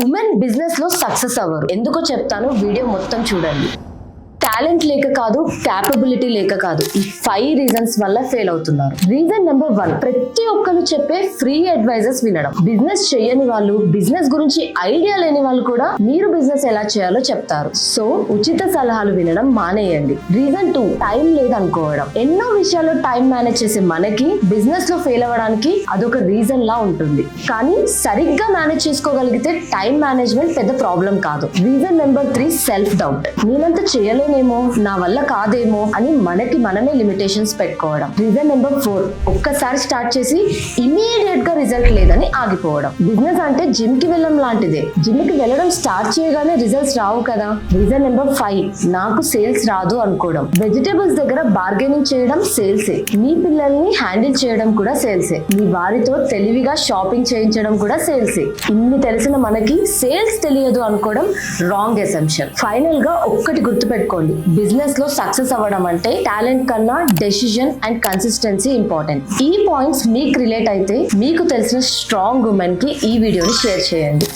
Women business లో success అవ్వరు. ఎందుకో చెప్తాను, వీడియో మొత్తం చూడండి. టాలెంట్ లేక కాదు, క్యాపబిలిటీ లేక కాదు, ఈ 5 రీజన్స్ వల్ల ఫెయిల్ అవుతున్నారు. రీజన్ నెంబర్ 1, ప్రతి ఒక్కరు చెప్పే ఫ్రీ అడ్వైజెస్ వినడం. బిజినెస్ చేయని వాళ్ళు, బిజినెస్ గురించి ఐడియా లేని వాళ్ళు కూడా మీరు బిజినెస్ ఎలా చేయాలో చెప్తారు. సో ఉచిత సలహాలు వినడం మానేయండి. రీజన్ 2, టైం లేదనుకోవడం. ఎన్నో విషయాల్లో టైం మేనేజ్ చేసే మనకి బిజినెస్ లో ఫెయిల్ అవ్వడానికి అదొక రీజన్ లా ఉంటుంది. కానీ సరిగ్గా మేనేజ్ చేసుకోగలిగితే టైం మేనేజ్మెంట్ పెద్ద ప్రాబ్లం కాదు. Reason number 3, self doubt. నేనంత చేయలేనేమో, నా వల్ల కాదేమో అని మనకి మనమే లిమిటేషన్స్ పెట్టుకోవడం. రీజన్ నెంబర్ 4, ఒక్కసారి స్టార్ట్ చేసి ఇమీడియట్ గా రిజల్ట్ లేదని ఆగిపోవడం. బిజినెస్ అంటే జిమ్ కి వెళ్ళడం లాంటిదే. జిమ్ కి వెళ్ళడం స్టార్ట్ చేయగానే రిజల్ట్స్ రావు కదా. రీజన్ నెంబర్ 5, నాకు సేల్స్ రాదు అనుకోవడం. వెజిటేబుల్స్ దగ్గర బార్గెనింగ్ చేయడం సేల్సే. మీ పిల్లల్ని హ్యాండిల్ చేయడం కూడా సేల్సే. మీ వారితో తెలివిగా షాపింగ్ చేయించడం కూడా సేల్సే. ఇన్ని తెలిసిన మనకి సేల్స్ తెలియదు అనుకోవడం రాంగ్ అసంప్షన్. ఫైనల్ గా ఒక్కటి గుర్తుపెట్టుకోండి, బిజినెస్ లో సక్సెస్ అవ్వడం అంటే టాలెంట్ కన్నా డెసిషన్ అండ్ కన్సిస్టెన్సీ ఇంపార్టెంట్. ఈ పాయింట్స్ మీకు రిలేట్ అయితే మీకు తెలిసిన స్ట్రాంగ్ ఉమెన్ కి ఈ వీడియోని షేర్ చేయండి.